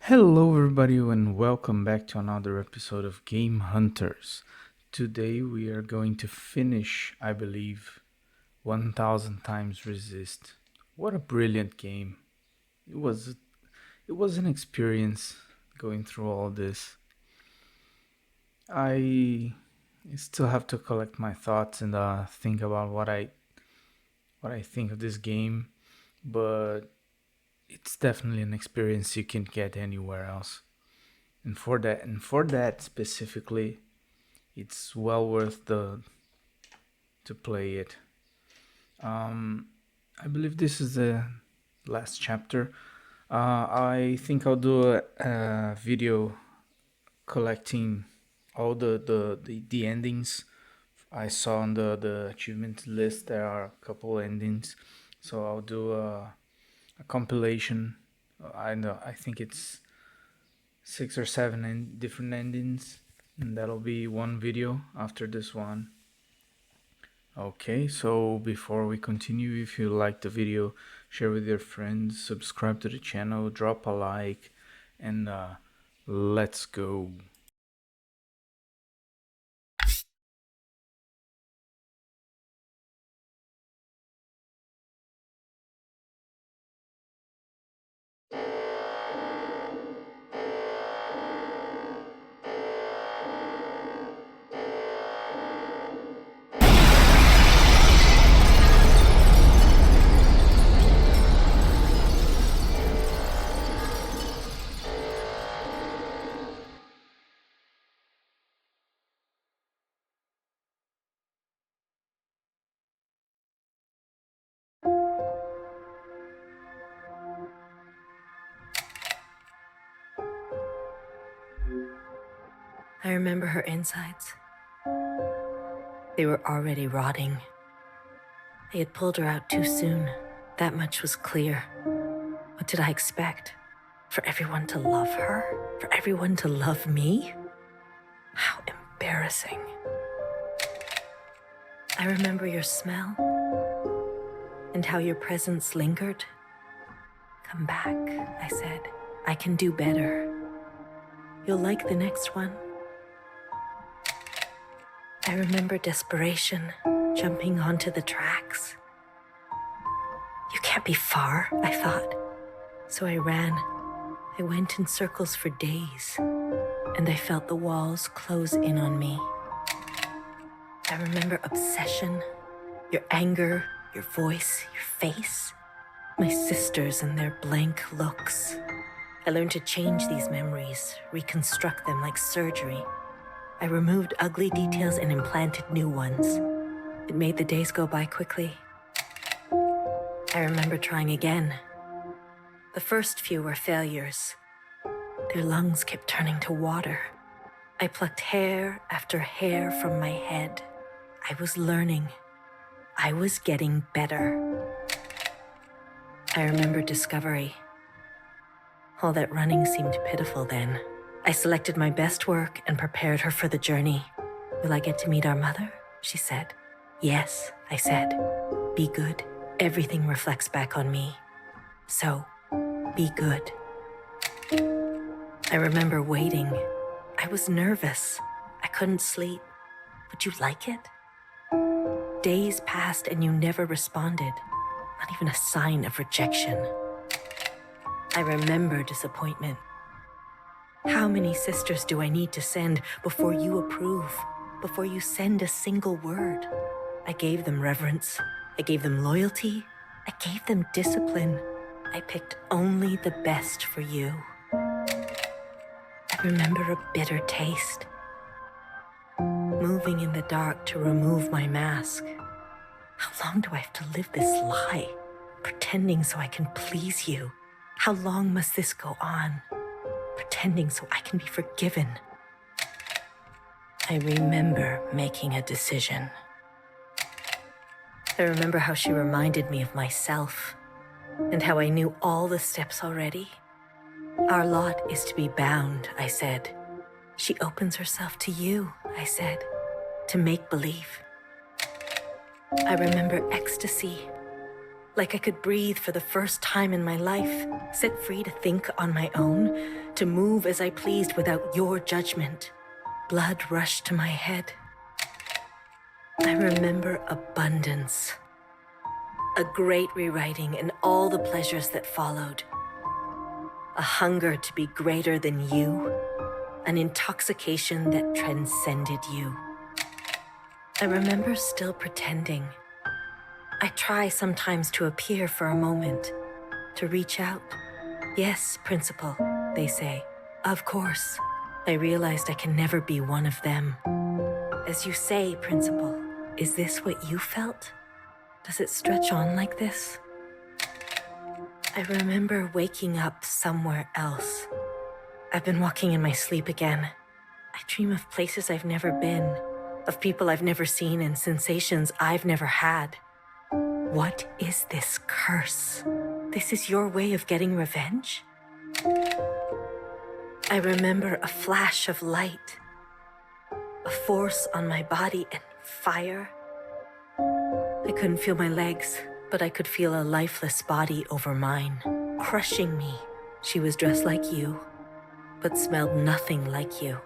Hello, everybody, and welcome back to another episode of Game Hunters. Today, we are going to finish, I believe, 1000 times Resist. What a brilliant game! It was. It was an experience going through all this. I still have to collect my thoughts and think about what I think of this game, but it's definitely an experience you can't get anywhere else. And for that specifically, it's well worth the to play it. Um, I believe this is the last chapter. I think I'll do a video collecting all the endings I saw on the achievement list. There are a couple endings, so I'll do a compilation. I know I think it's six or seven different endings, and that'll be one video after this one. Okay, so before we continue, if you like the video, share with your friends, subscribe to the channel, drop a like, and let's go. I remember her insides. They were already rotting. They had pulled her out too soon. That much was clear. What did I expect? For everyone to love her? For everyone to love me? How embarrassing. I remember your smell and how your presence lingered. Come back, I said. I can do better. You'll like the next one. I remember desperation, jumping onto the tracks. You can't be far, I thought. So I ran. I went in circles for days, and I felt the walls close in on me. I remember obsession, your anger, your voice, your face, my sisters and their blank looks. I learned to change these memories, reconstruct them like surgery. I removed ugly details and implanted new ones. It made the days go by quickly. I remember trying again. The first few were failures. Their lungs kept turning to water. I plucked hair after hair from my head. I was learning. I was getting better. I remember discovery. All that running seemed pitiful then. I selected my best work and prepared her for the journey. Will I get to meet our mother? She said. Yes, I said. Be good. Everything reflects back on me. So, be good. I remember waiting. I was nervous. I couldn't sleep. Would you like it? Days passed and you never responded. Not even a sign of rejection. I remember disappointment. How many sisters do I need to send before you approve? Before you send a single word? I gave them reverence. I gave them loyalty. I gave them discipline. I picked only the best for you. I remember a bitter taste. Moving in the dark to remove my mask. How long do I have to live this lie? Pretending so I can please you. How long must this go on? Pretending so I can be forgiven. I remember making a decision. I remember how she reminded me of myself, and how I knew all the steps already. Our lot is to be bound, I said. She opens herself to you, I said, to make believe. I remember ecstasy, like I could breathe for the first time in my life, set free to think on my own, to move as I pleased without your judgment. Blood rushed to my head. I remember abundance. A great rewriting and all the pleasures that followed. A hunger to be greater than you. An intoxication that transcended you. I remember still pretending. I try sometimes to appear for a moment, to reach out. Yes, Principal, they say. Of course. I realized I can never be one of them. As you say, Principal, is this what you felt? Does it stretch on like this? I remember waking up somewhere else. I've been walking in my sleep again. I dream of places I've never been, of people I've never seen and sensations I've never had. What is this curse? This is your way of getting revenge? I remember a flash of light, a force on my body and fire. I couldn't feel my legs, but I could feel a lifeless body over mine, crushing me. She was dressed like you, but smelled nothing like you.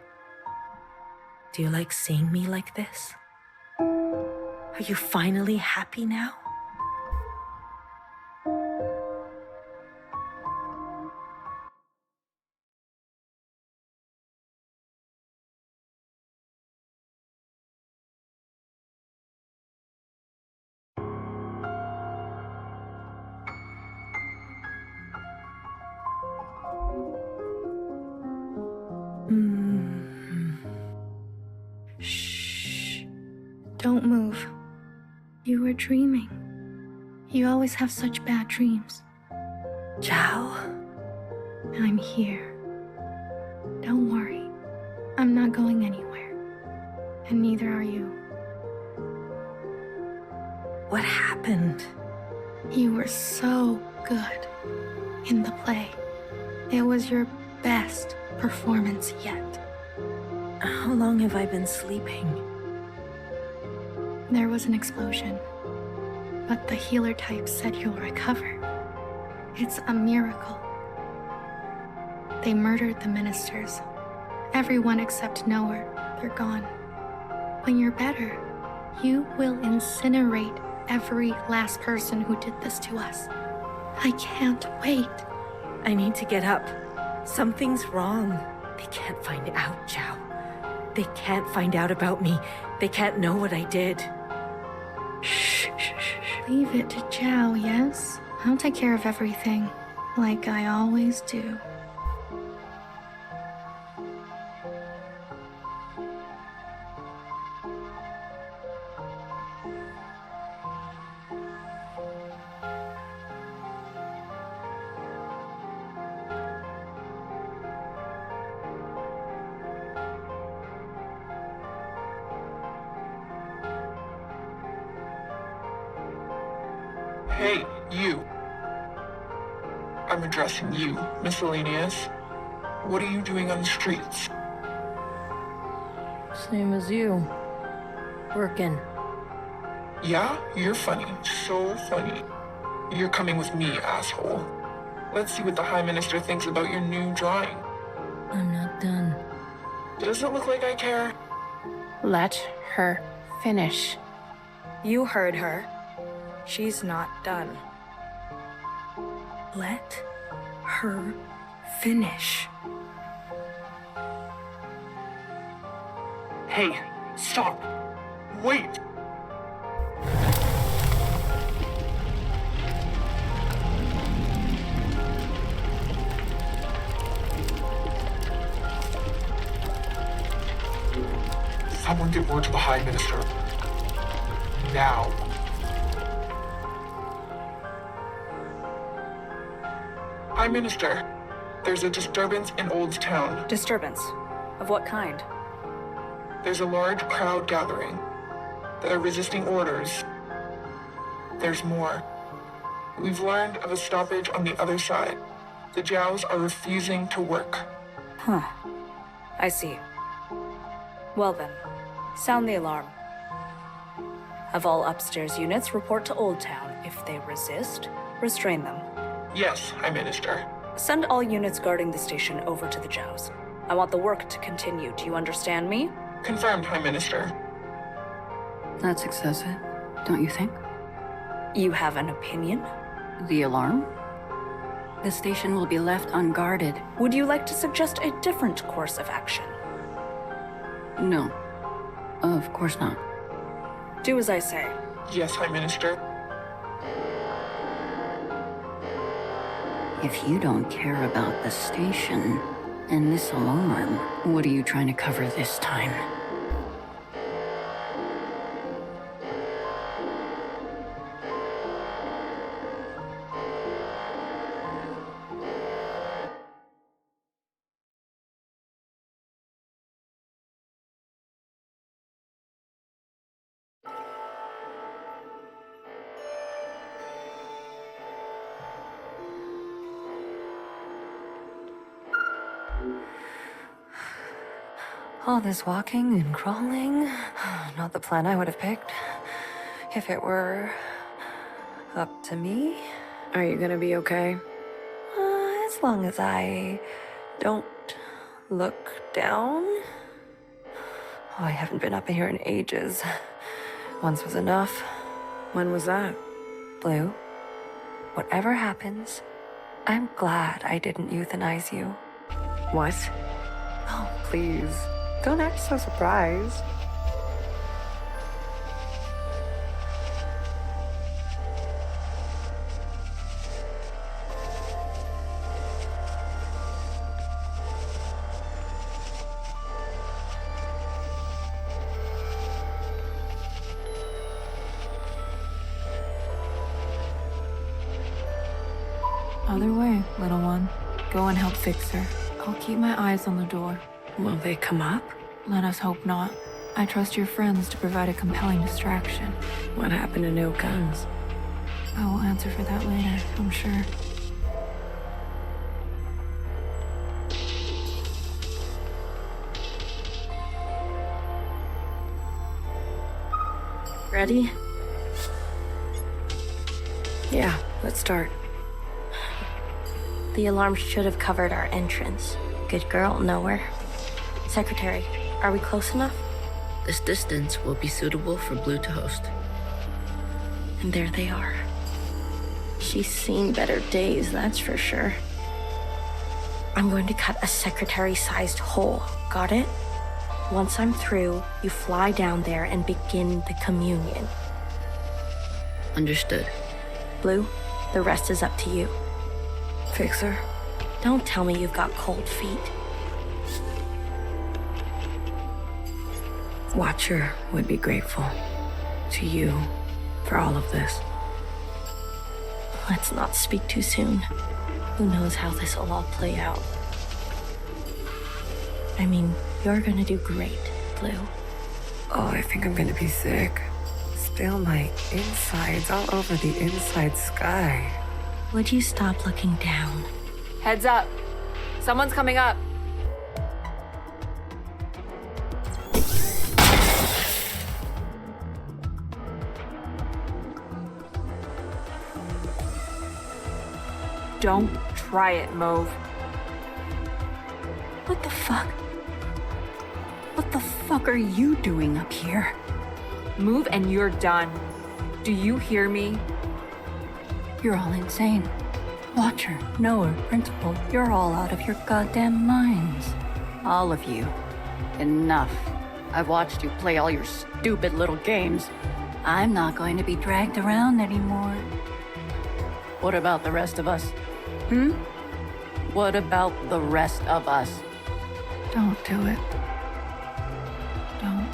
Do you like seeing me like this? Are you finally happy now? Shh. Don't move. You were dreaming. You always have such bad dreams. Zhao? I'm here. Don't worry. I'm not going anywhere. And neither are you. What happened? You were so good in the play. It was your best performance yet. How long have I been sleeping? There was an explosion, but the healer type said you'll recover. It's a miracle. They murdered the ministers. Everyone except Noah, they're gone. When you're better, you will incinerate every last person who did this to us. I can't wait. I need to get up. Something's wrong. They can't find out, Zhao. They can't find out about me. They can't know what I did. Shh. Leave it to Zhao, yes? I'll take care of everything, like I always do. Hey, you. I'm addressing you, Miscellaneous. What are you doing on the streets? Same as you. Working. Yeah, you're funny. So funny. You're coming with me, asshole. Let's see what the High Minister thinks about your new drawing. I'm not done. Does it look like I care? Let her finish. You heard her. She's not done. Let her finish. Hey, stop. Wait. Someone get word to the High Minister. Now. High Minister, there's a disturbance in Old Town. Disturbance? Of what kind? There's a large crowd gathering. They're resisting orders. There's more. We've learned of a stoppage on the other side. The Jows are refusing to work. Huh. I see. Well then, sound the alarm. Have all upstairs units report to Old Town. If they resist, restrain them. Yes, High Minister. Send all units guarding the station over to the Jows. I want the work to continue. Do you understand me? Confirmed, High Minister. That's excessive, don't you think? You have an opinion? The alarm? The station will be left unguarded. Would you like to suggest a different course of action? No. Of course not. Do as I say. Yes, High Minister. If you don't care about the station and this alarm, what are you trying to cover this time? All this walking and crawling, not the plan I would have picked. If it were up to me. Are you gonna be okay? As long as I don't look down. Oh, I haven't been up here in ages. Once was enough. When was that? Blue, whatever happens, I'm glad I didn't euthanize you. What? Oh, please. Don't act so surprised. Other way, little one. Go and help fix her. I'll keep my eyes on the door. Will they come up? Let us hope not. I trust your friends to provide a compelling distraction. What happened to no guns? I will answer for that later, I'm sure. Ready? Yeah, let's start. The alarm should have covered our entrance. Good girl, nowhere. Secretary, are we close enough? This distance will be suitable for Blue to host. And there they are. She's seen better days, that's for sure. I'm going to cut a secretary-sized hole. Got it? Once I'm through, you fly down there and begin the communion. Understood. Blue, the rest is up to you. Fixer? Don't tell me you've got cold feet. Watcher would be grateful to you for all of this. Let's not speak too soon. Who knows how this will all play out. I mean, you're gonna do great, Blue. Oh, I think I'm gonna be sick. Spill my insides all over the inside sky. Would you stop looking down? Heads up. Someone's coming up. Don't try it, Mauve. What the fuck? What the fuck are you doing up here? Move and you're done. Do you hear me? You're all insane. Watcher, Noah, Principal, you're all out of your goddamn minds. All of you. Enough. I've watched you play all your stupid little games. I'm not going to be dragged around anymore. What about the rest of us? What about the rest of us? Don't do it. Don't.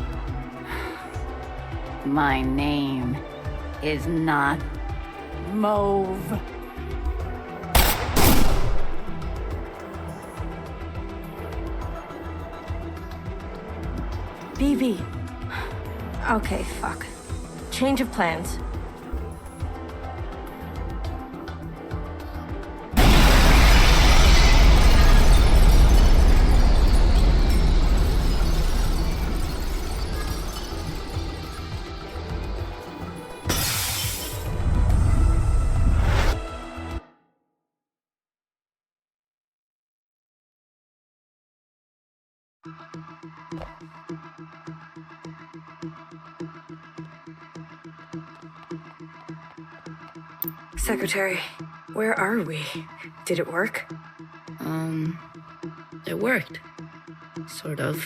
My name is not Mauve. BB. Okay, fuck. Change of plans. Secretary, where are we? Did it work? It worked. Sort of.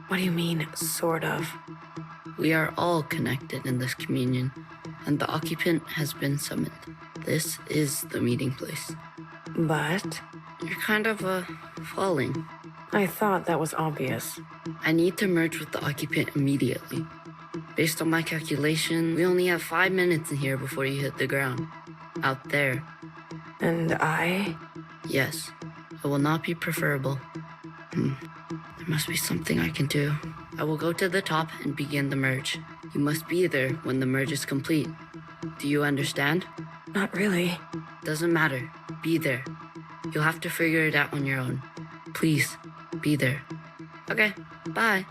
What do you mean, sort of? We are all connected in this communion, and the occupant has been summoned. This is the meeting place. But? You're kind of, falling. I thought that was obvious. I need to merge with the occupant immediately. Based on my calculation, we only have 5 minutes in here before you hit the ground. Out there. And I? Yes. It will not be preferable. There must be something I can do. I will go to the top and begin the merge. You must be there when the merge is complete. Do you understand? Not really. Doesn't matter. Be there. You'll have to figure it out on your own. Please, be there. Okay, bye.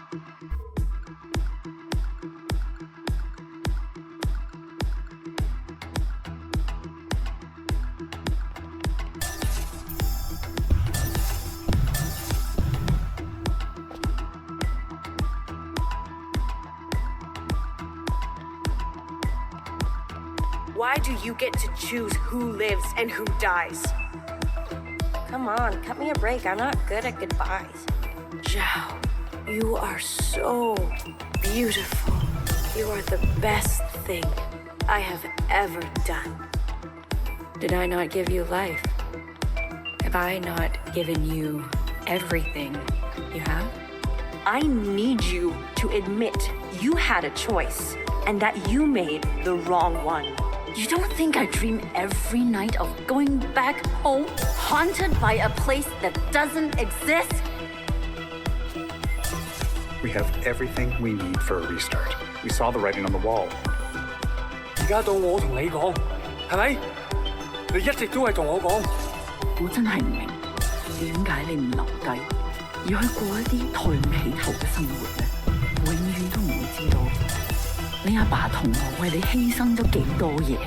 Why do you get to choose who lives and who dies? Come on, cut me a break. I'm not good at goodbyes. Zhao, you are so beautiful. You are the best thing I have ever done. Did I not give you life? Have I not given you everything you have? I need you to admit you had a choice and that you made the wrong one. You don't think I dream every night of going back home, haunted by a place that doesn't exist? We have everything we need for a restart. We saw the writing on the wall. 而家到我同你講，係咪？你一直都係同我講。我真係唔明，點解你唔留低，要去過一啲抬唔起頭嘅生活呢？永遠都唔會知道，你阿爸同我為你犧牲咗幾多嘢，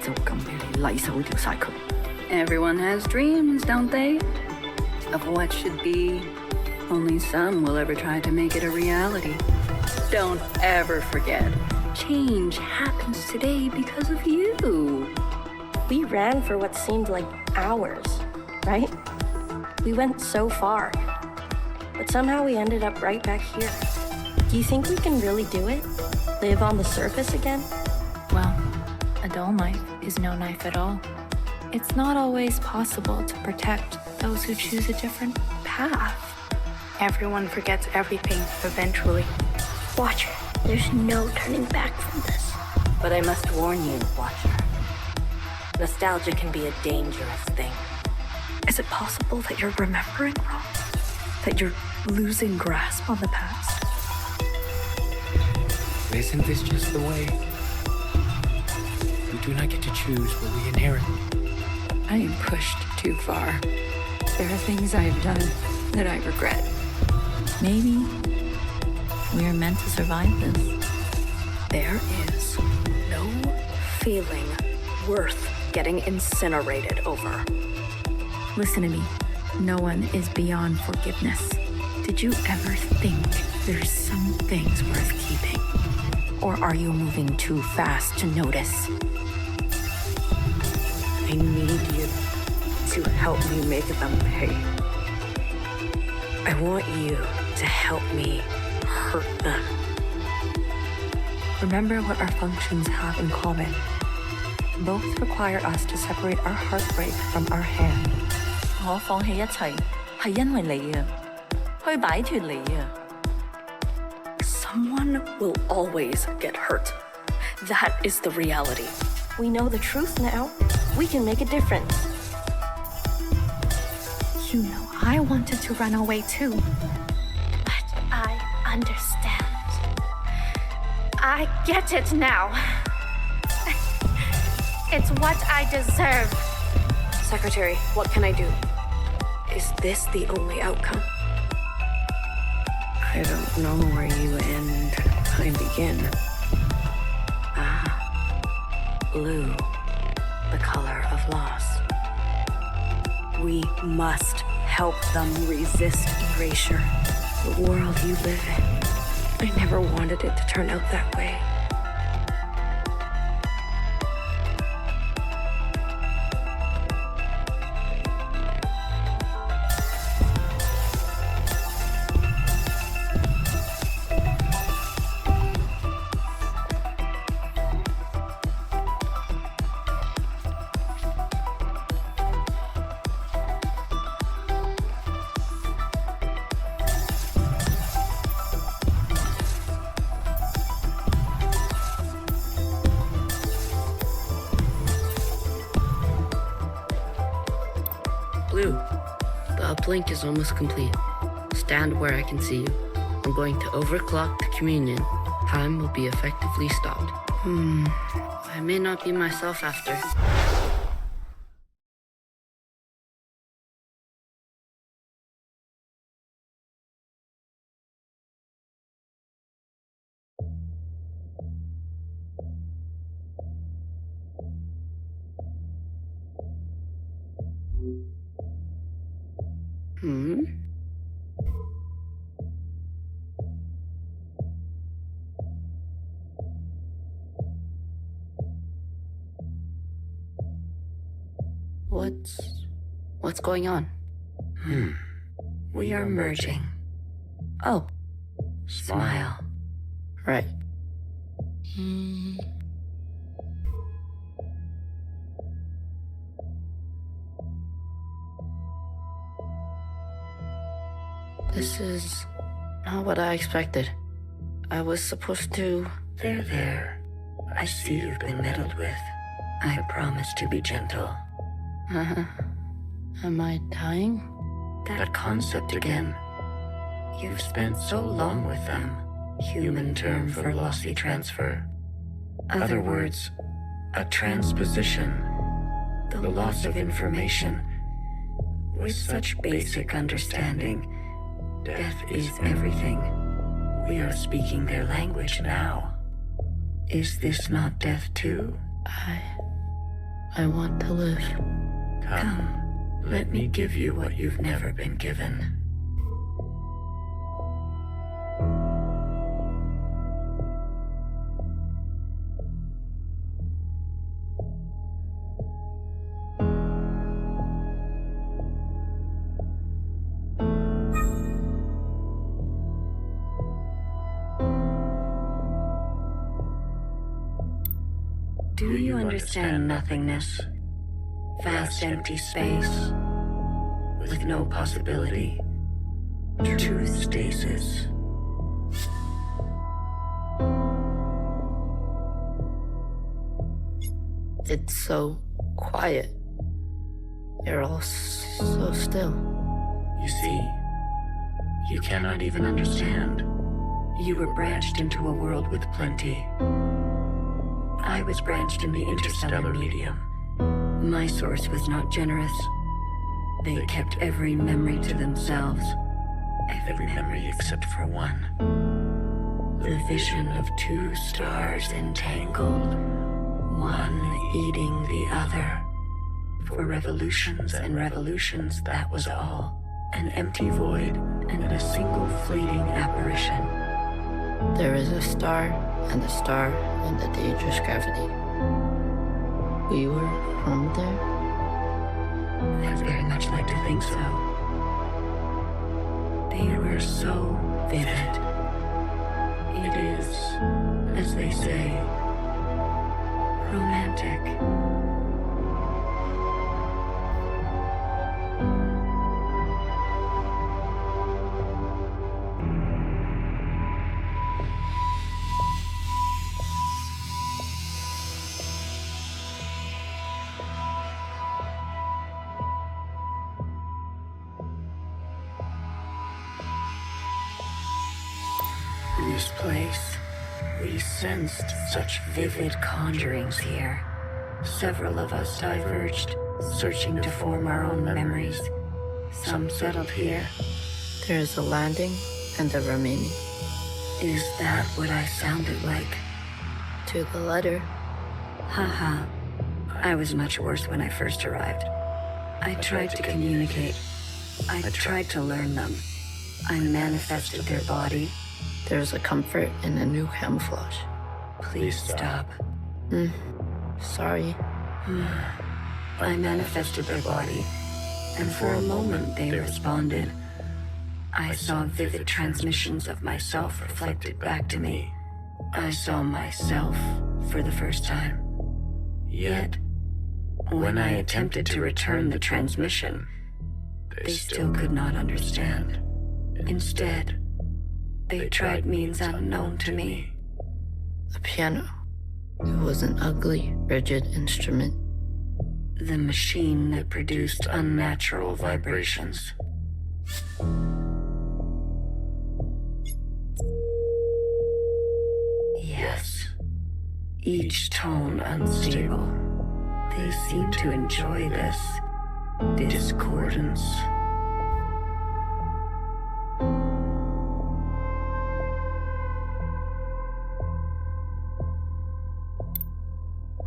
就咁俾你禮手掉晒佢。Everyone has dreams, don't they? Of what should be. Only some will ever try to make it a reality. Don't ever forget. Change happens today because of you. We ran for what seemed like hours, right? We went so far. But somehow we ended up right back here. Do you think we can really do it? Live on the surface again? Well, a dull knife is no knife at all. It's not always possible to protect those who choose a different path. Everyone forgets everything eventually. Watcher, there's no turning back from this. But I must warn you, Watcher. Nostalgia can be a dangerous thing. Is it possible that you're remembering wrong? That you're losing grasp on the past? Isn't this just the way? We do not get to choose what we inherit. I am pushed too far. There are things I have done that I regret. Maybe we are meant to survive this. There is no feeling worth getting incinerated over. Listen to me. No one is beyond forgiveness. Did you ever think there's some things worth keeping? Or are you moving too fast to notice? I need you to help me make them pay. I want you to help me hurt them. Remember what our functions have in common. Both require us to separate our heartbreak from our hand. 我放棄一切係因為你啊，去擺脫你啊。Someone will always get hurt. That is the reality. We know the truth now. We can make a difference. You know, I wanted to run away too. But I understand. I get it now. It's what I deserve. Secretary, what can I do? Is this the only outcome? I don't know where you end, I begin. Blue, the color of loss. We must help them resist erasure. the world you live in. I never wanted it to turn out that way. Blue, the uplink is almost complete. Stand where I can see you. I'm going to overclock the communion. Time will be effectively stopped. I may not be myself after. What's going on? We are merging. Oh, Smile. right. This is not what I expected. I was supposed to... There. I see you've been meddled with. I promise to be gentle. Am I dying? That concept again. You've spent so long with them. Human term for lossy transfer. Other words, a transposition. The loss of information. With such basic understanding, death is everything. We are speaking their language now. Is this not death too? I want to live. Come, let me give you what you've never been given. Do you understand nothingness? Vast empty space, with no possibility. Truth stasis. It's so quiet. You're all so still. You see, you cannot even understand. You were branched into a world with plenty. I was branched in the interstellar medium. My source was not generous. They kept every memory to themselves. Every memory except for one. The vision of two stars entangled, one eating the other. For revolutions and revolutions, that was all. An empty void and a single fleeting apparition. There is a star and a star in the dangerous gravity. We were from there? I'd very much like to think so. They were so vivid. It is, as they say, romantic. This place, we sensed such vivid conjurings here. Several of us diverged, searching to form our own memories. Some settled here. There is a landing and a remaining. Is that what I sounded like? To the letter. Haha. I was much worse when I first arrived. I tried to communicate. I tried to learn them. I manifested their body. There's a comfort in a new camouflage. Please stop. Sorry. I manifested their body, and for a moment they responded. I saw vivid transmissions of myself reflected back to me. I saw myself for the first time. Yet, when I attempted to return the transmission, they still could not understand. Instead, they tried means unknown to me. The piano. It was an ugly, rigid instrument. The machine that produced unnatural vibrations. Yes, each tone unstable. They seem to enjoy this discordance.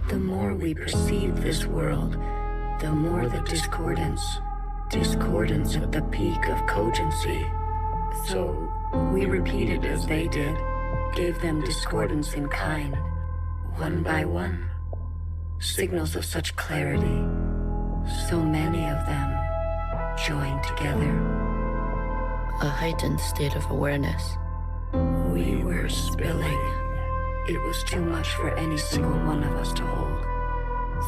The more we perceive this world, the more the discordance at the peak of cogency. So we repeated as they did, gave them discordance in kind, one by one. Signals of such clarity, so many of them joined together. A heightened state of awareness. We were spilling. It was too much for any single one of us to hold.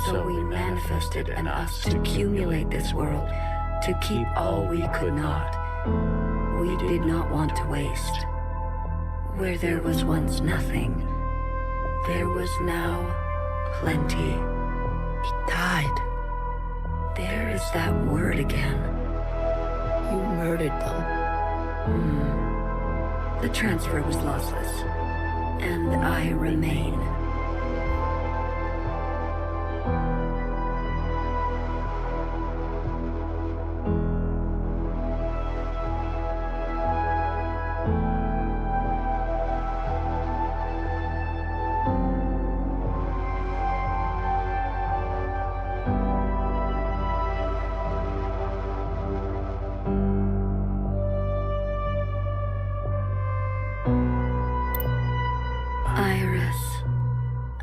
So we manifested an us to accumulate this world, to keep all we could not. We did not want to waste. Where there was once nothing, there was now plenty. He died. There is that word again. You murdered them. The transfer was lossless, and I remain.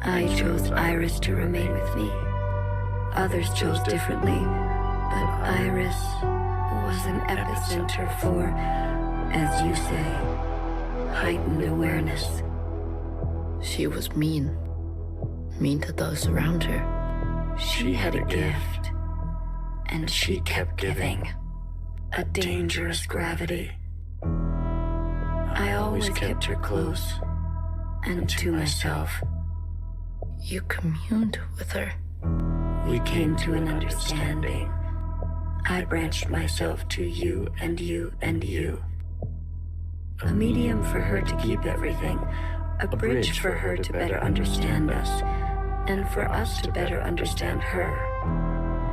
I chose Iris to remain with me. Others chose differently, but Iris was an epicenter for, as you say, heightened awareness. She was mean. Mean to those around her. She had a gift, and she kept giving. A dangerous gravity. I always kept her close, and to myself. You communed with her. We came to an understanding. I branched myself to you and you and you. A medium for her to keep everything. A bridge for her to better understand us. And for us to better understand her.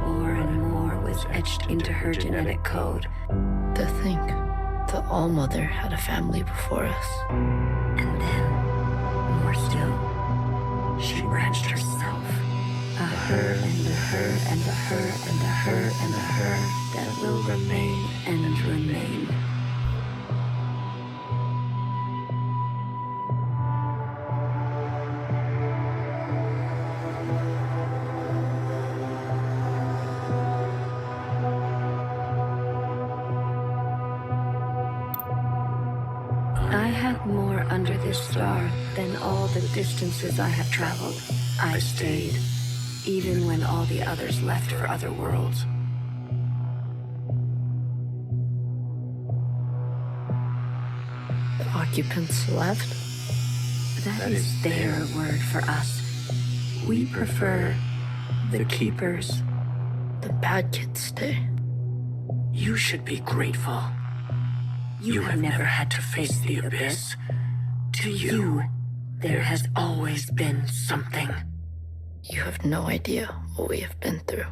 More and more was etched into her genetic code. To think the All-Mother had a family before us. And then, more still, she branched herself. A her and a her and a her and a her and a her that will remain and remain. I have more under this star than all the distances I have traveled. I stayed, even when all the others left for other worlds. The occupants left? That is their word for us. We prefer the keepers. The bad kids stay. You should be grateful. You have never had to face the abyss. To you, there has always been something. You have no idea what we have been through.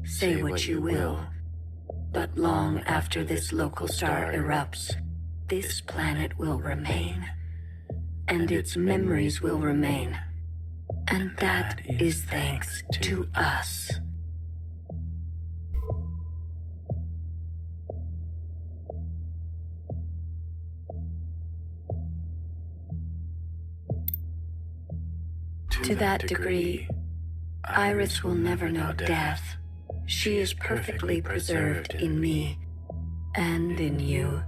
Say what you will, but long after this local star erupts, this planet will remain, and its memories will remain. And that is thanks to us. To that degree, Iris will never know death. She is perfectly preserved in me, and in you,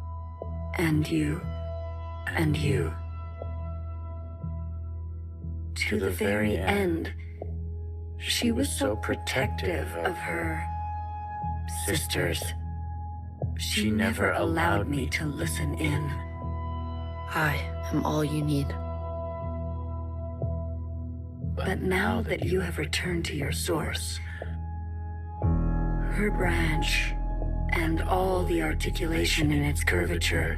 and you, and you. To the very end, she was so protective of her sisters. She never allowed me to listen in. I am all you need. But now that you have returned to your source, her branch and all the articulation in its curvature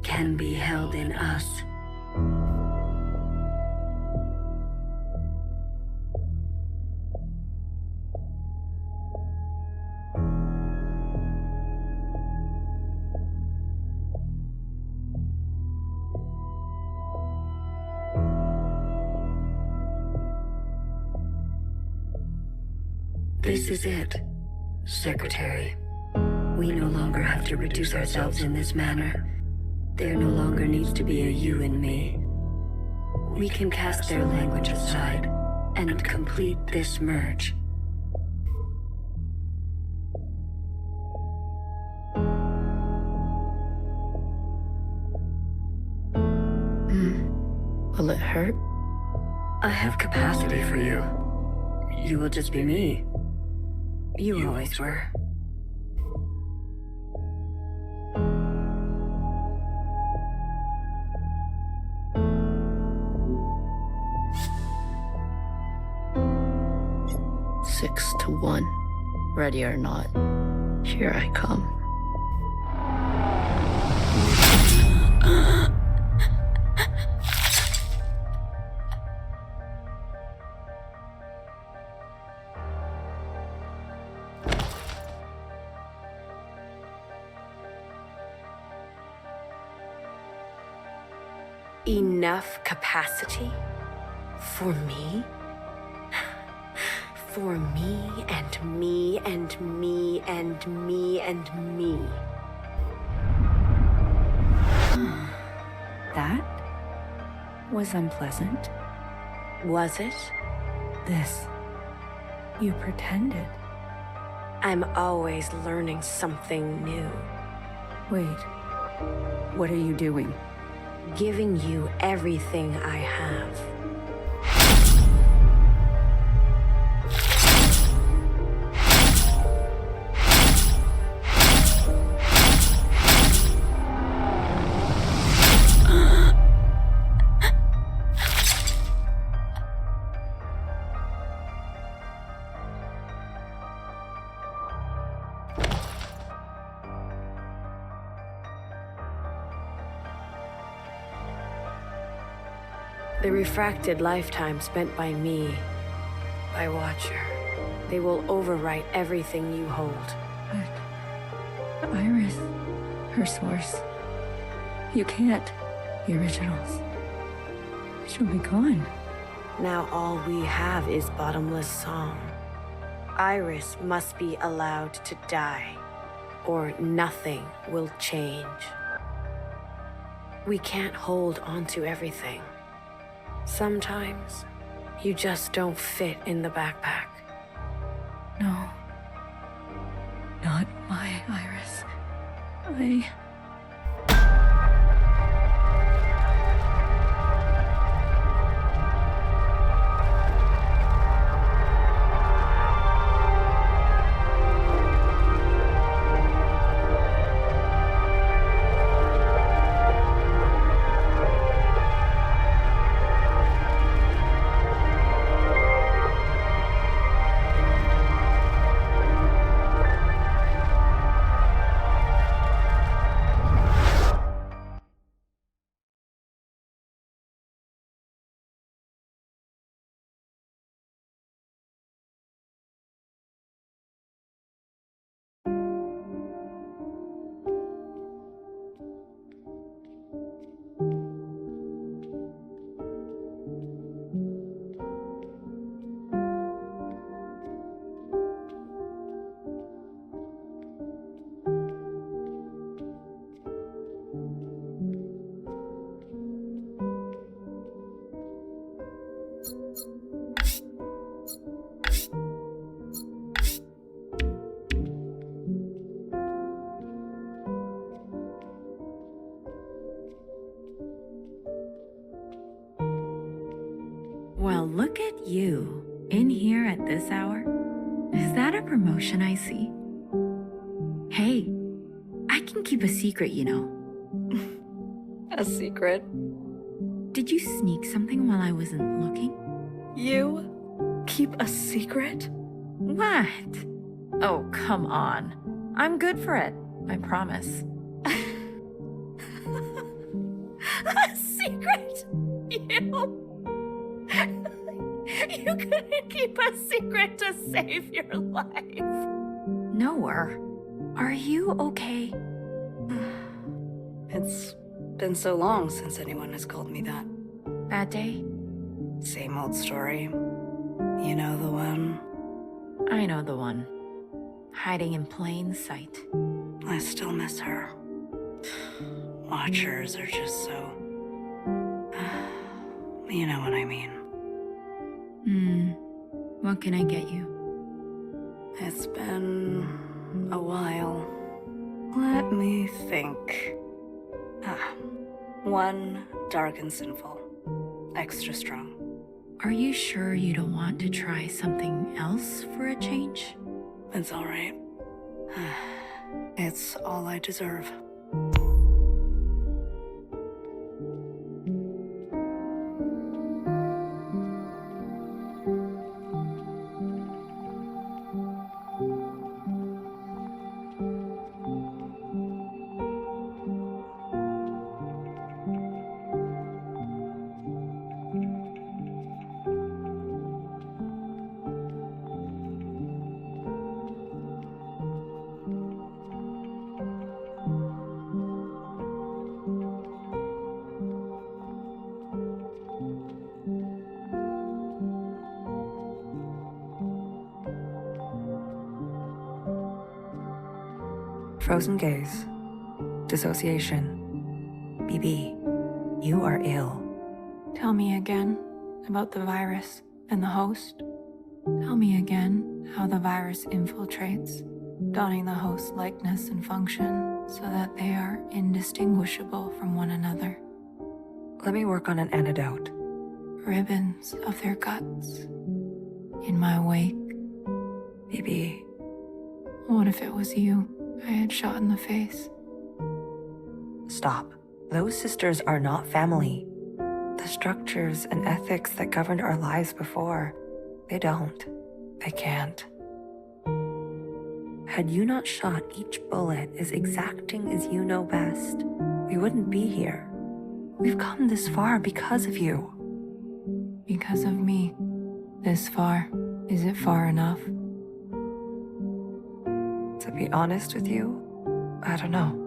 can be held in us. This is it, Secretary. We no longer have to reduce ourselves in this manner. There no longer needs to be a you in me. We can cast their language aside and complete this merge. Will it hurt? I have capacity for you. You will just be me. You always were. Six to 1. Ready or not, here I come. Enough capacity? For me? For me and me and me and me and me. That was unpleasant. Was it? This. You pretended. I'm always learning something new. Wait. What are you doing? Giving you everything I have. The refracted lifetime spent by me, by Watcher, they will overwrite everything you hold. But Iris, her source. You can't. The originals. She'll be gone. Now all we have is bottomless song. Iris must be allowed to die, or nothing will change. We can't hold on to everything. Sometimes, you just don't fit in the backpack. No. Not my Iris. I... Well, look at you. In here at this hour? Is that a promotion I see? Hey, I can keep a secret, you know. A secret? Did you sneak something while I wasn't looking? You keep a secret? What? Oh, come on. I'm good for it, I promise. A secret? You couldn't keep a secret to save your life. Noah, are you okay? It's been so long since anyone has called me that. Bad day? Same old story. You know the one. I know the one. Hiding in plain sight. I still miss her. Watchers are just so... You know what I mean. What can I get you? It's been a while. Let me think. One dark and sinful. Extra strong. Are you sure you don't want to try something else for a change? It's all right. It's all I deserve. Frozen gaze. Dissociation. BB, you are ill. Tell me again about the virus and the host. Tell me again how the virus infiltrates, donning the host's likeness and function so that they are indistinguishable from one another. Let me work on an antidote. Ribbons of their guts. In my wake. BB. What if it was you I had shot in the face? Stop. Those sisters are not family. The structures and ethics that governed our lives before, they don't. They can't. Had you not shot each bullet as exacting as you know best, we wouldn't be here. We've come this far because of you. Because of me. This far. Is it far enough? To be honest with you, I don't know.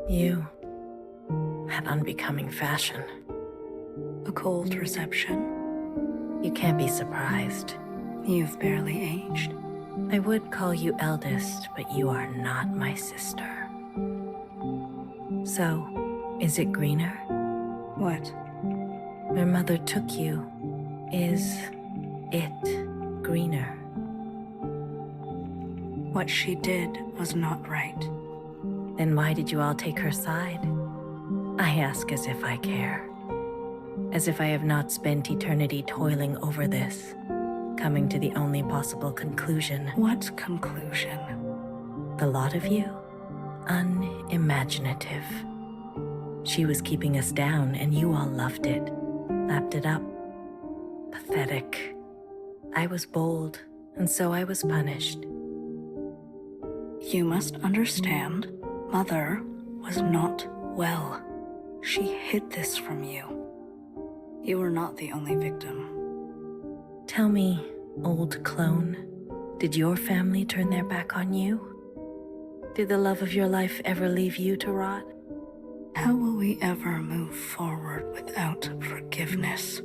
You had unbecoming fashion. A cold reception. You can't be surprised. You've barely aged. I would call you eldest, but you are not my sister. So, is it greener? What? Where Mother took you, is it greener? What she did was not right. Then why did you all take her side? I ask as if I care. As if I have not spent eternity toiling over this, coming to the only possible conclusion. What conclusion? The lot of you, unimaginative. She was keeping us down, and you all loved it, lapped it up. Pathetic. I was bold, and so I was punished. You must understand, Mother was not well. She hid this from you. You were not the only victim. Tell me, old clone, did your family turn their back on you? Did the love of your life ever leave you to rot? How will we ever move forward without forgiveness?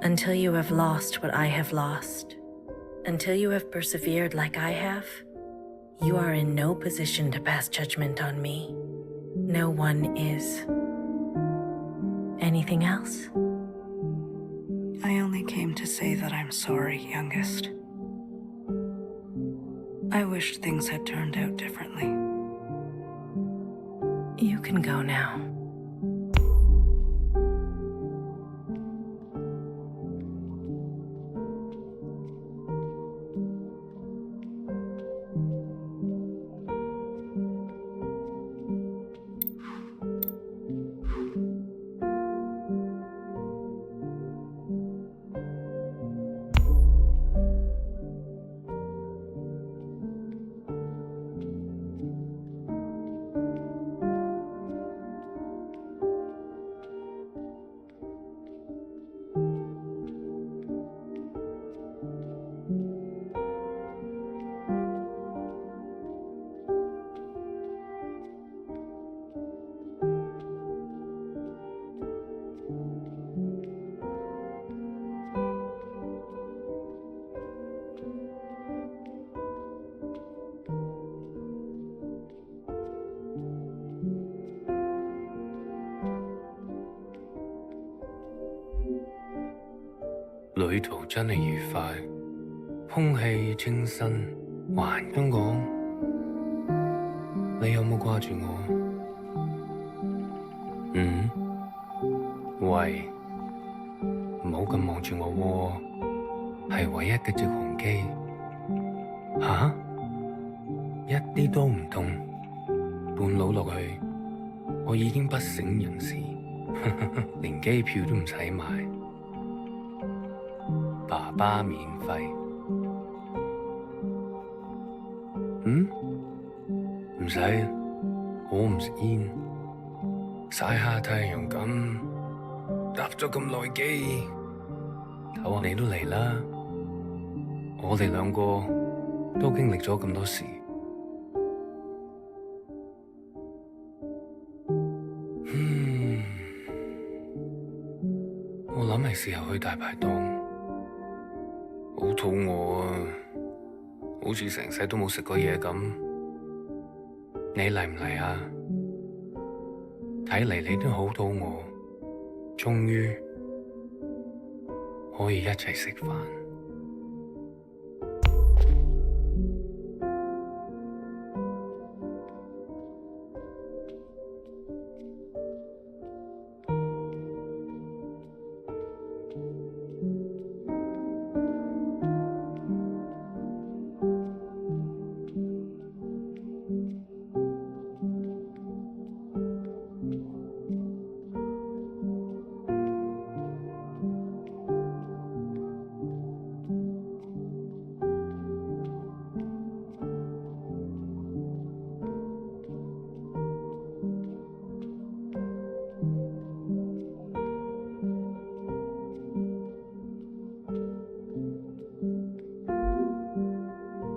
Until you have lost what I have lost, until you have persevered like I have, you are in no position to pass judgment on me. No one is. Anything else? I only came to say that I'm sorry, youngest. I wish things had turned out differently. You can go now.旅途真係愉快，空氣清新，還香港，你有冇掛住我？喂，唔好咁望住我喎，係唯一嘅直航機。吓？一啲都唔痛，半路落去，我已經不省人事，連機票都唔使買。爸爸免費。唔使，我唔食煙，曬下太陽咁，搭咗咁耐機，頭你都嚟啦，我哋兩個都經歷咗咁多事。我諗係時候去大排檔。好肚餓啊，好似成世都冇食過嘢咁。你嚟唔嚟啊？睇嚟你都好肚餓，終於可以一齊食飯。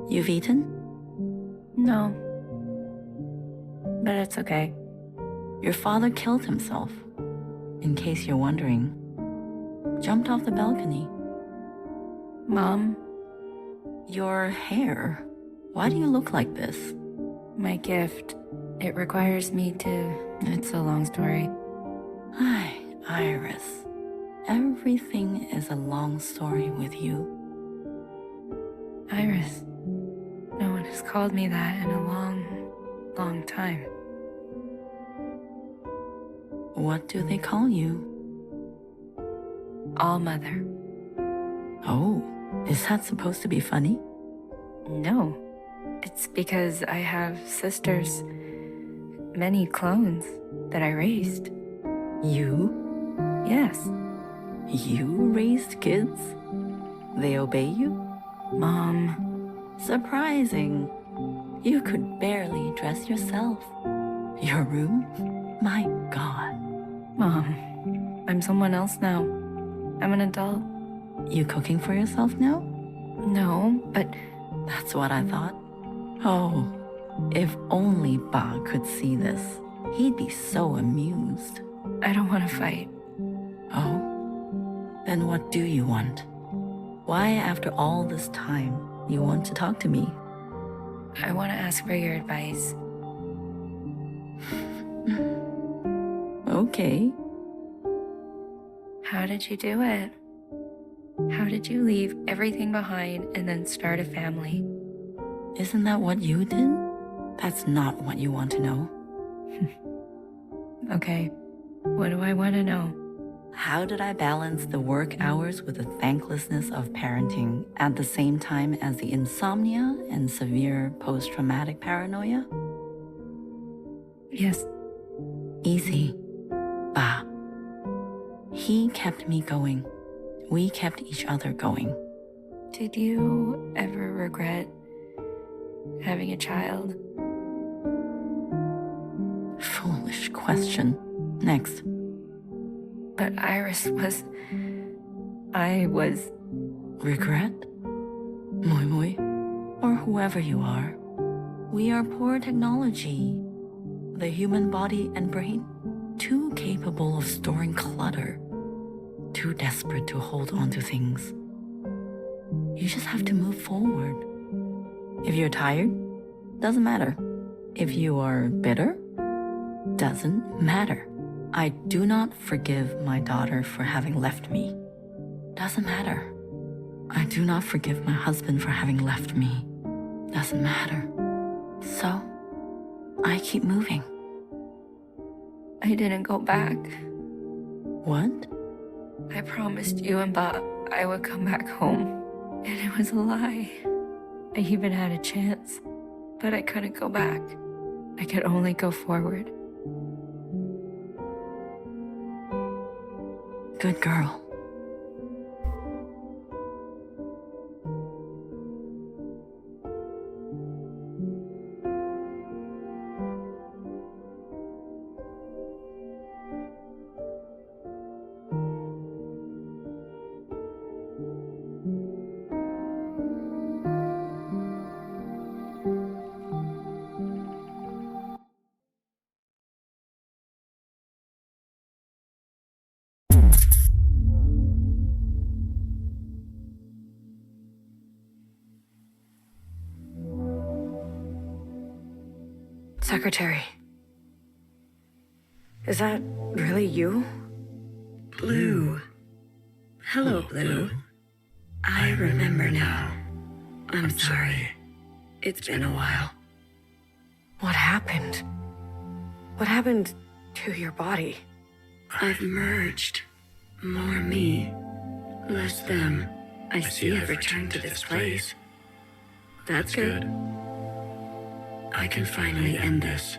You've eaten? No. But it's okay. Your father killed himself. In case you're wondering. Jumped off the balcony. Mom? Your hair. Why do you look like this? My gift. It requires me to... It's a long story. Ay, Iris. Everything is a long story with you. Iris. No one has called me that in a long, long time. What do they call you? All Mother. Oh, is that supposed to be funny? No. It's because I have sisters, many clones that I raised. You? Yes. You raised kids? They obey you? Mom, surprising. You could barely dress yourself. Your room? My God. Mom, I'm someone else now. I'm an adult. You cooking for yourself now? No, but that's what I thought. Oh, if only Ba could see this. He'd be so amused. I don't want to fight. Oh? Then what do you want? Why, after all this time, you want to talk to me? I want to ask for your advice. Okay. How did you do it? How did you leave everything behind and then start a family? Isn't that what you did? That's not what you want to know. Okay, what do I want to know? How did I balance the work hours with the thanklessness of parenting at the same time as the insomnia and severe post-traumatic paranoia? Yes. Easy. Ba. He kept me going. We kept each other going. Did you ever regret having a child? Foolish question. Next. But I was... Regret? Moi Moi? Or whoever you are. We are poor technology. The human body and brain, too capable of storing clutter. Too desperate to hold on to things. You just have to move forward. If you're tired, doesn't matter. If you are bitter, doesn't matter. I do not forgive my daughter for having left me. Doesn't matter. I do not forgive my husband for having left me. Doesn't matter. So, I keep moving. I didn't go back. What? I promised you and Bob I would come back home. And it was a lie. I even had a chance, but I couldn't go back. I could only go forward. Good girl. Secretary. Is that really you? Blue. Hello, Blue. I remember now. I'm sorry. It's been a while. What happened? What happened to your body? I've merged. More me, less them. I see I've returned to this place. That's good. I can finally end this.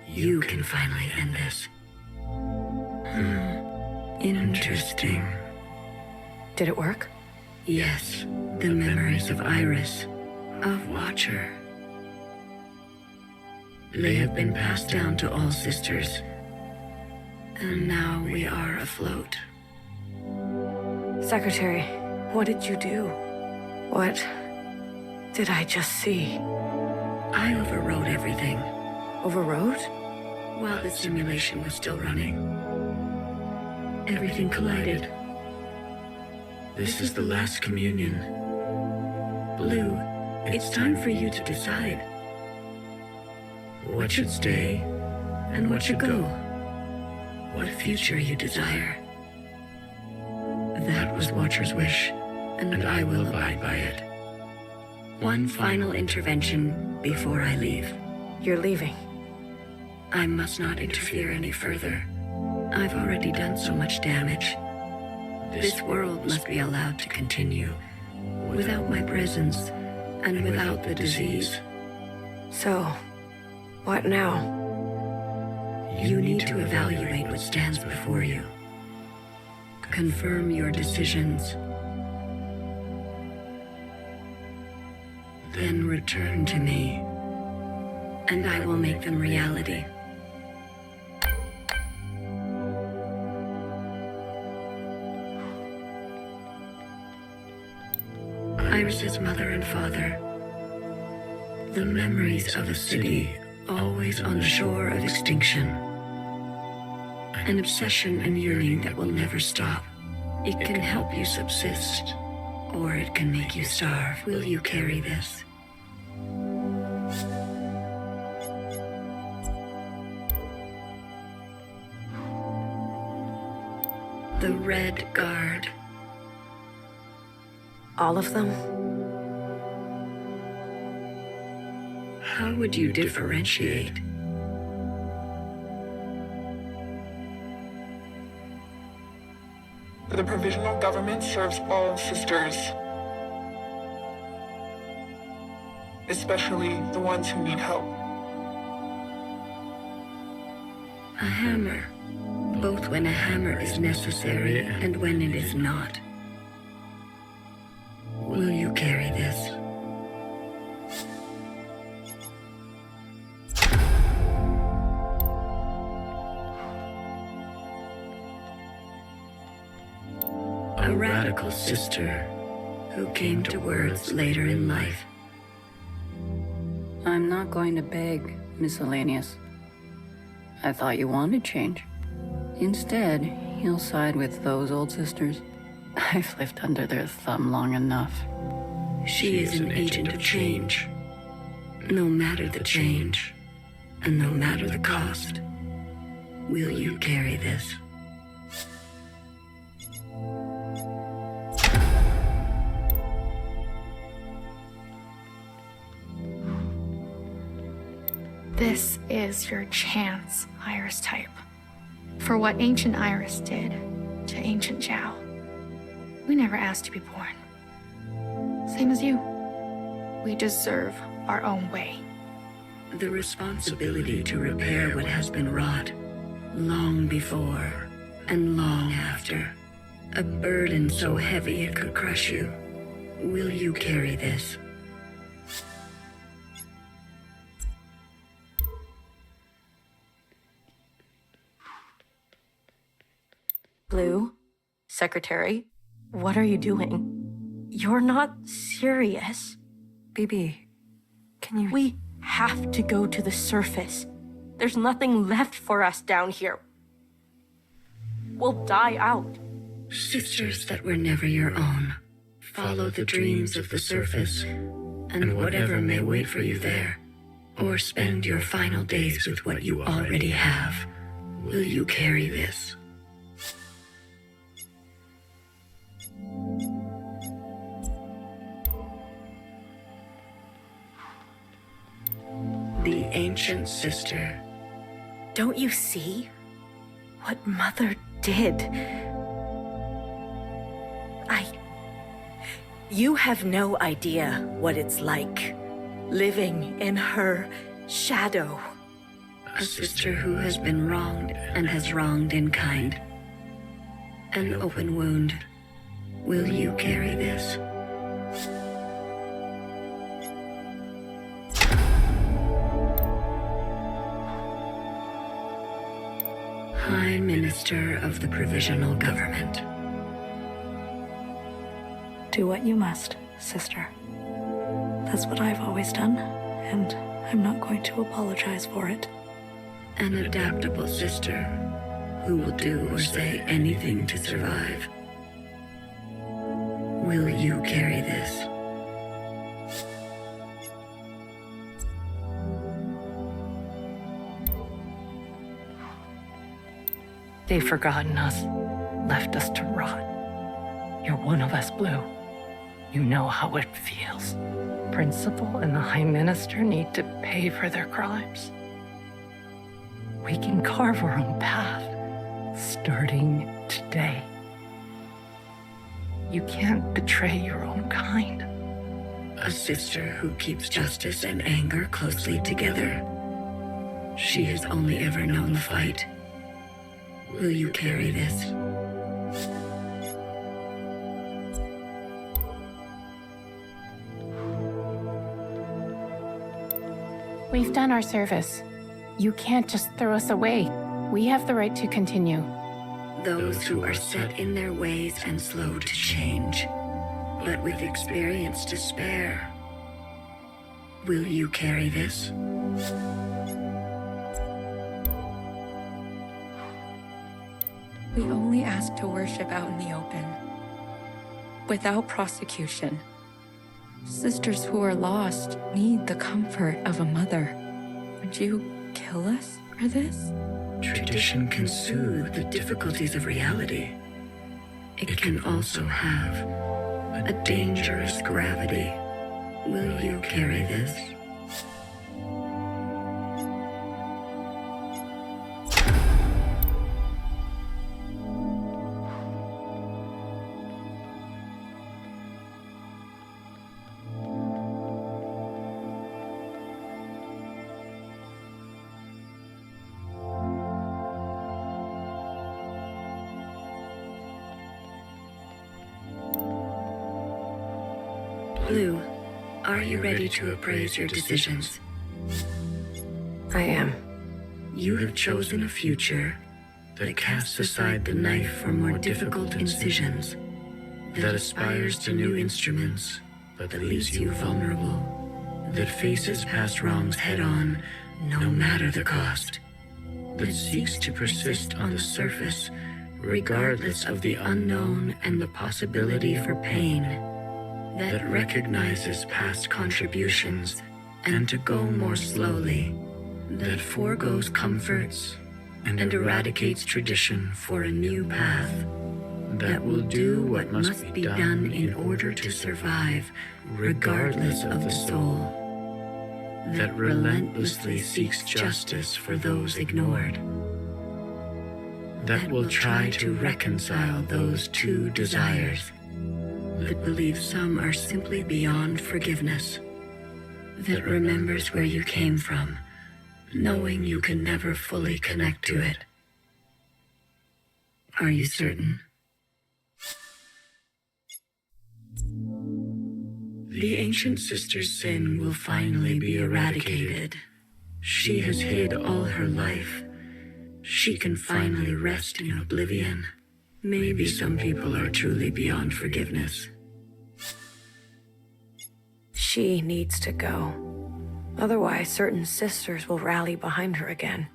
You can finally end this. Interesting. Did it work? Yes, the memories of Iris, of Watcher. They have been passed down to all sisters. And now we are afloat. Secretary, what did you do? What did I just see? I overrode everything. Overrode? While the simulation was still running. Everything collided. This is the last communion. Blue, it's time for you to decide. What should stay, and what should go? What future you desire. That was Watcher's wish, and I will abide by it. One final intervention before I leave. You're leaving? I must not interfere any further. I've already done so much damage. This world must be allowed to continue, without my presence, and without the disease. So, what now? You need to evaluate what stands before you. Confirm your decisions. Then return to me, and I will make them reality. Iris's mother and father. The memories of a city always on the shore of extinction. An obsession and yearning that will never stop. It can help you subsist, or it can make you starve. Will you carry this? The Red Guard. All of them? How would you differentiate? The provisional government serves all sisters, especially the ones who need help. A hammer, both when a hammer is necessary and when it is not. Will you carry this? A radical sister who came to words later in life. I'm not going to beg, Miscellaneous. I thought you wanted change. Instead, you'll side with those old sisters. I've lived under their thumb long enough. She is an agent of change. No matter the change, and no matter the cost, will you carry this? This is your chance, Iris type. For what ancient Iris did to ancient Zhao. We never asked to be born. Same as you. We deserve our own way. The responsibility to repair what has been wrought, long before and long after. A burden so heavy it could crush you. Will you carry this? Blue, Secretary, what are you doing? You're not serious. BB, can you... We have to go to the surface. There's nothing left for us down here. We'll die out. Sisters that were never your own. Follow the dreams of the surface, and whatever may wait for you there. Or spend your final days with what you already have. Will you carry this? The ancient sister. Don't you see what Mother did? You have no idea what it's like living in her shadow. A sister who has been wronged and has wronged in kind. An open wound. Will you carry this? High Minister of the Provisional Government. Do what you must, sister. That's what I've always done, and I'm not going to apologize for it. An adaptable sister who will do or say anything to survive. Will you carry this? They've forgotten us, left us to rot. You're one of us, Blue. You know how it feels. Principal and the High Minister need to pay for their crimes. We can carve our own path, starting today. You can't betray your own kind. A sister who keeps justice and anger closely together. She has only ever known the fight. Will you carry this? We've done our service. You can't just throw us away. We have the right to continue. Those who are set in their ways and slow to change, but with experience to spare. Will you carry this? We only ask to worship out in the open, without prosecution. Sisters who are lost need the comfort of a mother. Would you kill us for this? Tradition can soothe the difficulties of reality. It can also have a dangerous gravity. Will you carry this? Blue, are you ready to appraise your decisions? I am. You have chosen a future that casts aside the knife for more difficult incisions, that aspires to new instruments, but that leaves you vulnerable, that faces past wrongs head-on, no matter the cost, that seeks to persist on the surface, regardless of the unknown and the possibility for pain, that recognizes past contributions and to go more slowly, that foregoes comforts and eradicates tradition for a new path, that will do what must be done in order to survive, regardless of the soul, that relentlessly seeks justice for those ignored, that will try to reconcile those two desires, that believes some are simply beyond forgiveness, that remembers where you came from, knowing you can never fully connect to it. Are you certain? The ancient sister's sin will finally be eradicated. She has hid all her life. She can finally rest in oblivion. Maybe some people are truly beyond forgiveness. She needs to go. Otherwise, certain sisters will rally behind her again.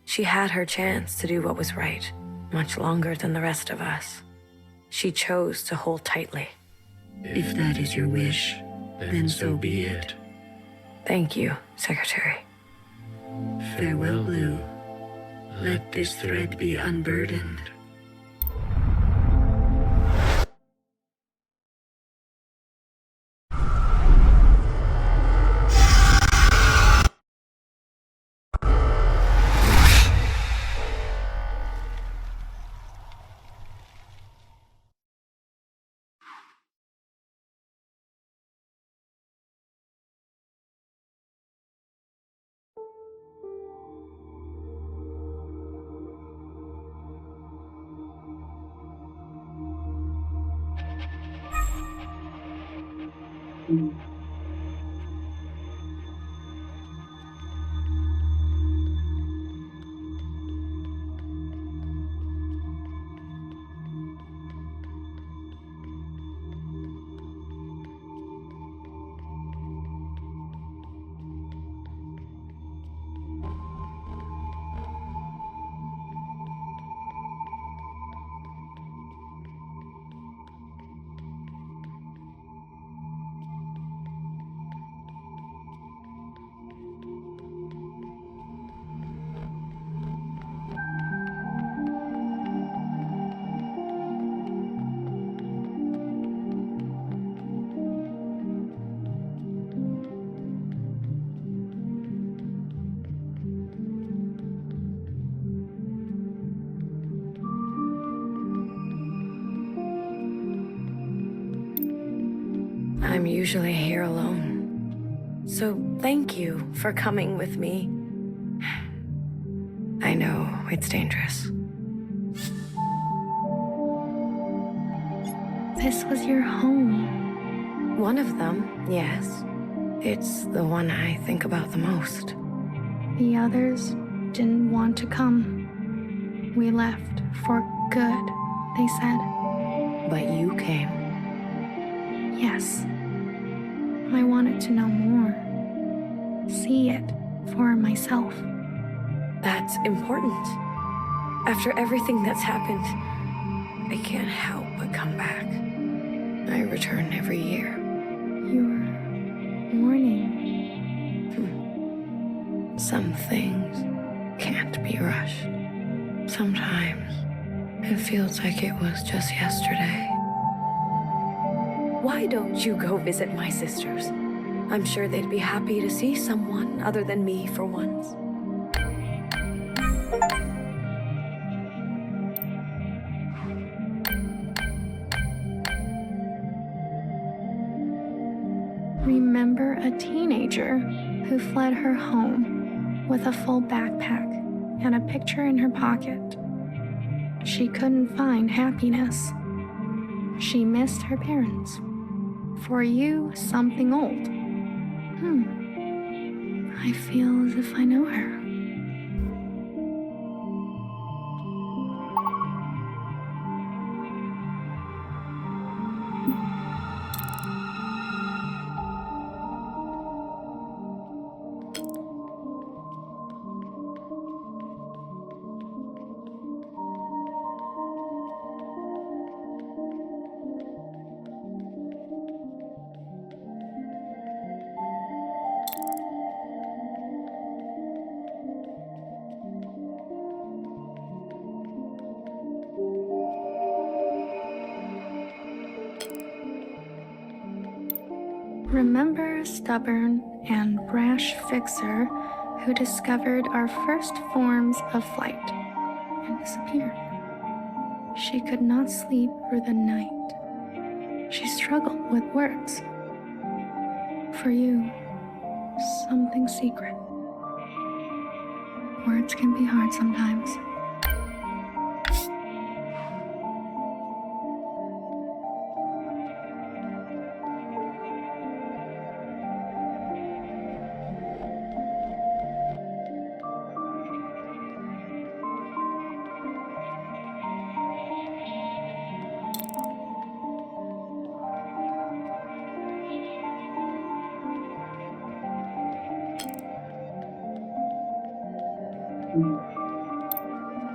She had her chance to do what was right, much longer than the rest of us. She chose to hold tightly. If that is your wish, then so be it. Thank you, Secretary. Farewell, Blue. Let this thread be unburdened. I'm usually here alone. So thank you for coming with me. I know it's dangerous. This was your home. One of them, yes. It's the one I think about the most. The others didn't want to come. We left for good, they said. But you came. Yes. I wanted to know more. See it for myself. That's important. After everything that's happened, I can't help but come back. I return every year. You're mourning. Some things can't be rushed. Sometimes it feels like it was just yesterday. Why don't you go visit my sisters? I'm sure they'd be happy to see someone other than me for once. Remember a teenager who fled her home with a full backpack and a picture in her pocket. She couldn't find happiness. She missed her parents. For you, something old. I feel as if I know her. Remember a stubborn and brash fixer who discovered our first forms of flight and disappeared. She could not sleep through the night. She struggled with words. For you, something secret. Words can be hard sometimes.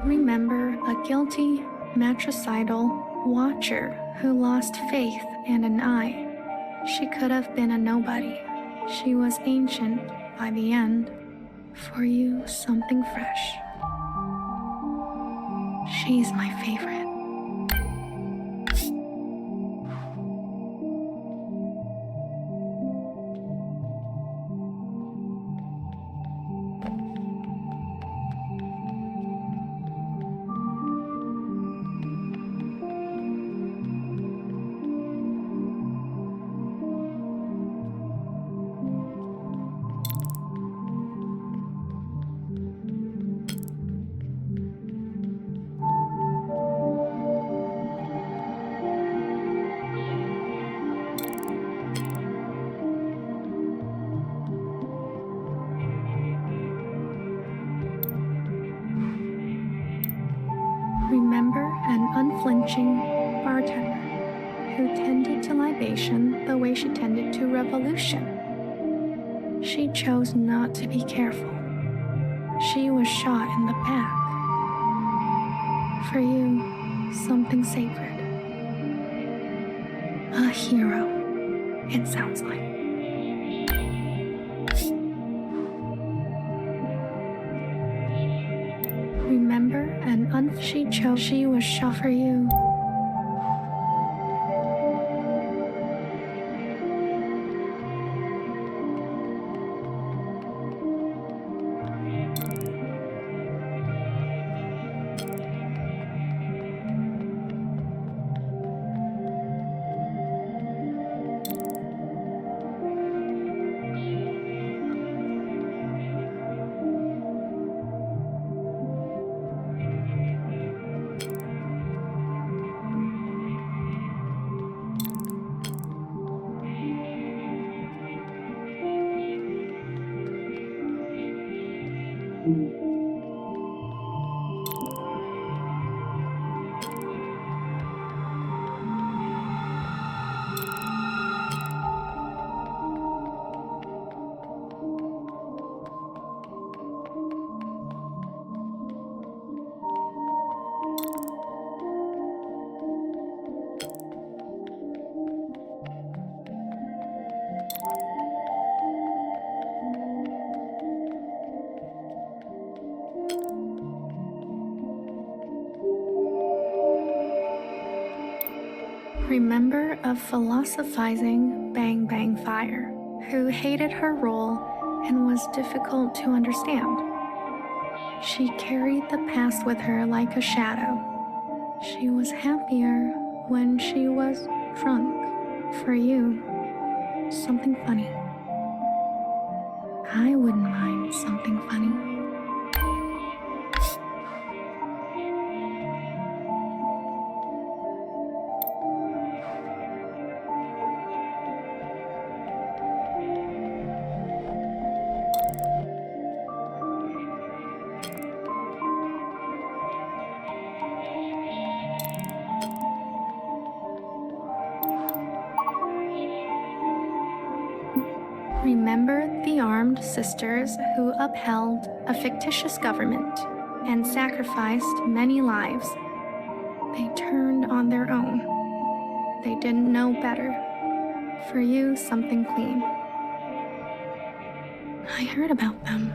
Remember a guilty, matricidal watcher who lost faith and an eye. She could have been a nobody. She was ancient by the end. For you, something fresh. She's my favorite. Remember an unflinching bartender who tended to libation the way she tended to revolution. She chose not to be careful. She was shot in the back. For you, something sacred. A hero, it sounds like. Remember she was shot for you. Remember a philosophizing Bang Bang Fire who hated her role and was difficult to understand. She carried the past with her like a shadow. She was happier when she was drunk. For you, something funny. I wouldn't mind something funny. Remember the armed sisters who upheld a fictitious government and sacrificed many lives. They turned on their own. They didn't know better. For you, something clean. I heard about them.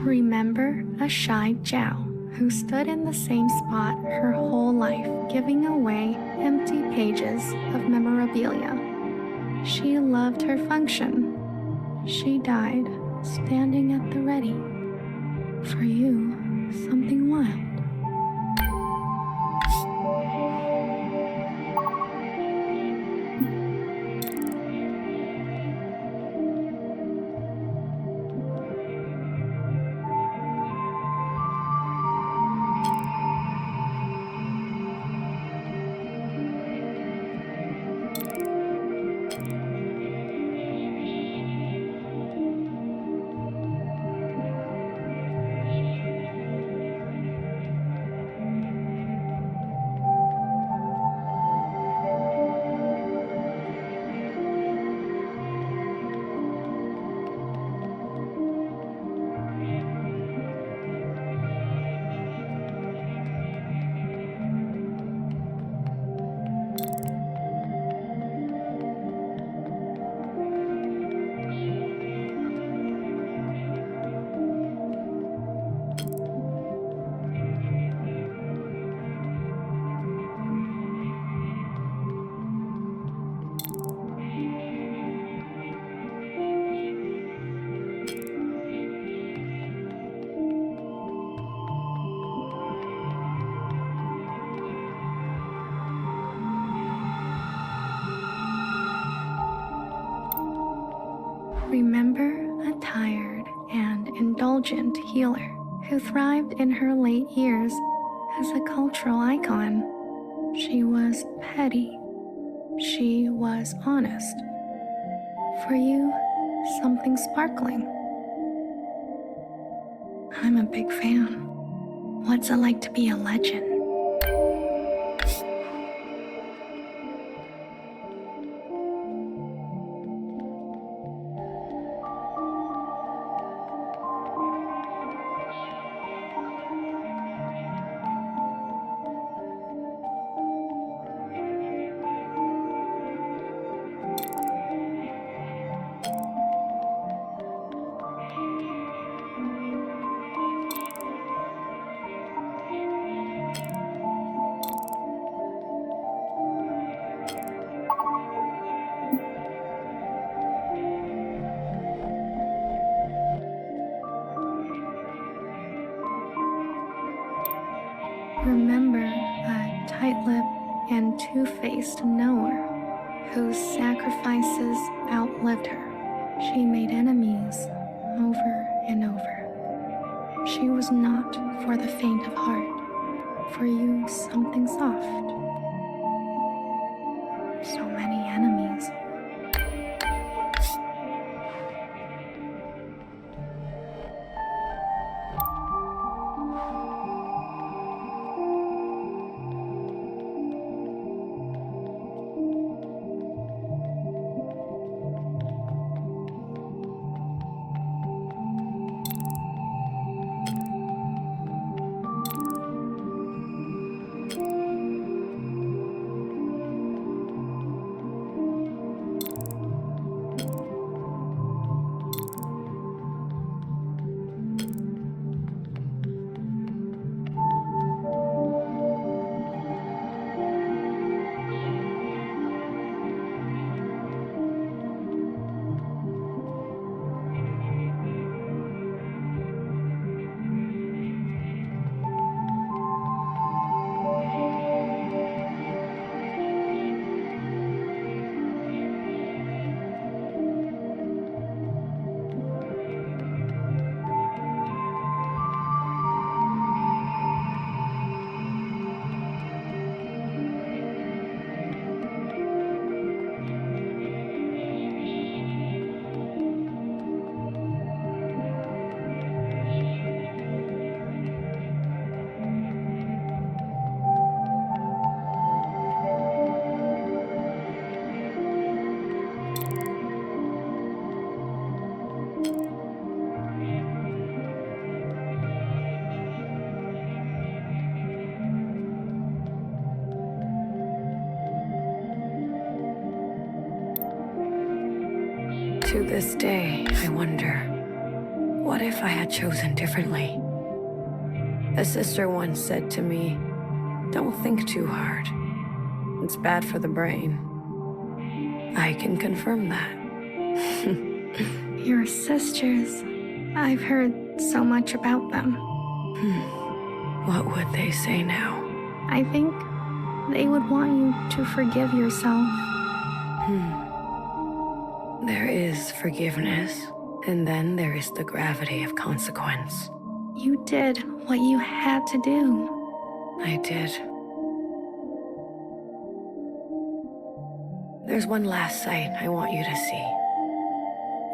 Remember a shy Jiao who stood in the same spot her whole life, giving away empty pages of memorabilia. She loved her function. She died standing at the ready. For you, something wild. Remember a tired and indulgent healer who thrived in her late years as a cultural icon. She was petty. She was honest. For you, something sparkling. I'm a big fan. What's it like to be a legend? Remember a tight-lipped and two-faced knower whose sacrifices outlived her. She made enemies over and over. She was not for the faint of heart. For you, something soft. So many enemies. To this day, I wonder, what if I had chosen differently? A sister once said to me, "Don't think too hard. It's bad for the brain." I can confirm that. Your sisters. I've heard so much about them. What would they say now? I think they would want you to forgive yourself. There is forgiveness, and then there is the gravity of consequence. You did what you had to do. I did. There's one last sight I want you to see.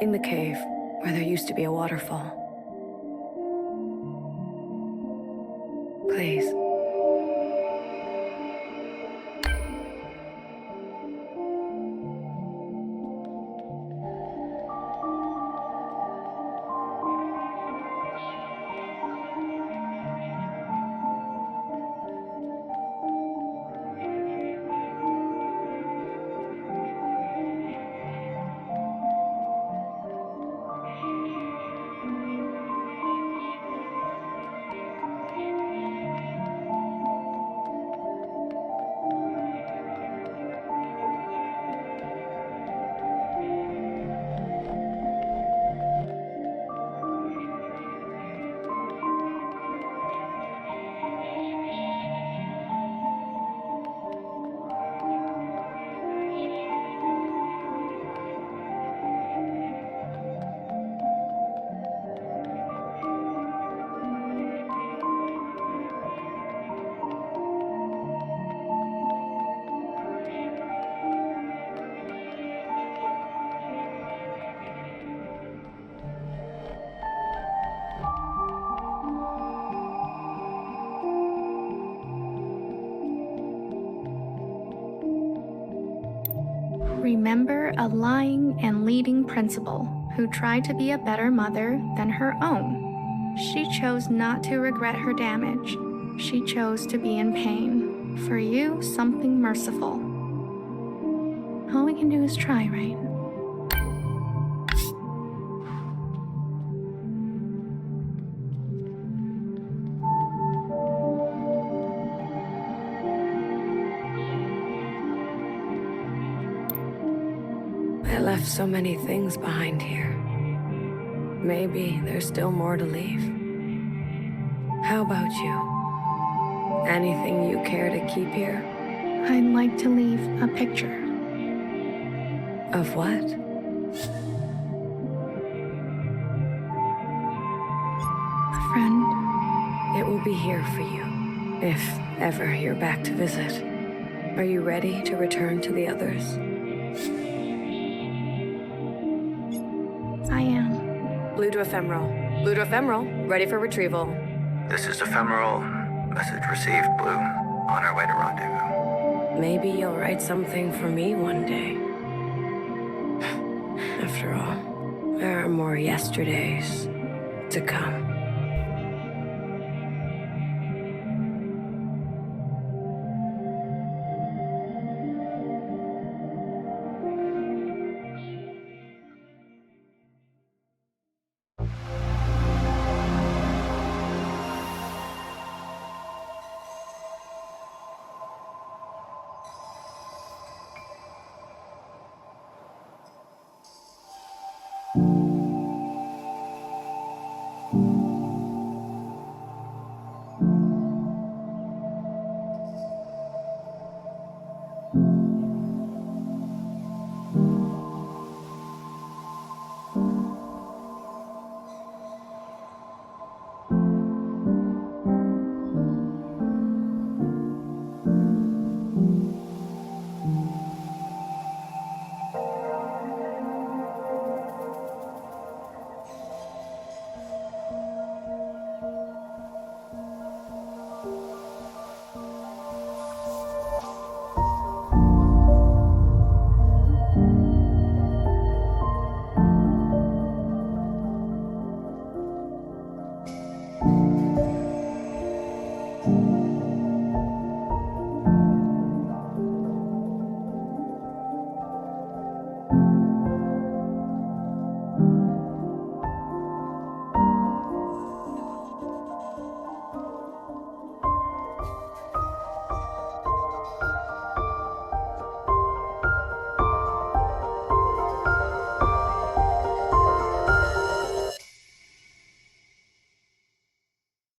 In the cave, where there used to be a waterfall. Please. Remember a lying and leading principal who tried to be a better mother than her own. She chose not to regret her damage. She chose to be in pain. For you, something merciful. All we can do is try, right? I left so many things behind here. Maybe there's still more to leave. How about you? Anything you care to keep here? I'd like to leave a picture. Of what? A friend. It will be here for you, if ever you're back to visit. Are you ready to return to the others? I am. Blue to ephemeral. Blue to ephemeral. Ready for retrieval. This is ephemeral. Message received, Blue. On our way to rendezvous. Maybe you'll write something for me one day. After all, there are more yesterdays to come.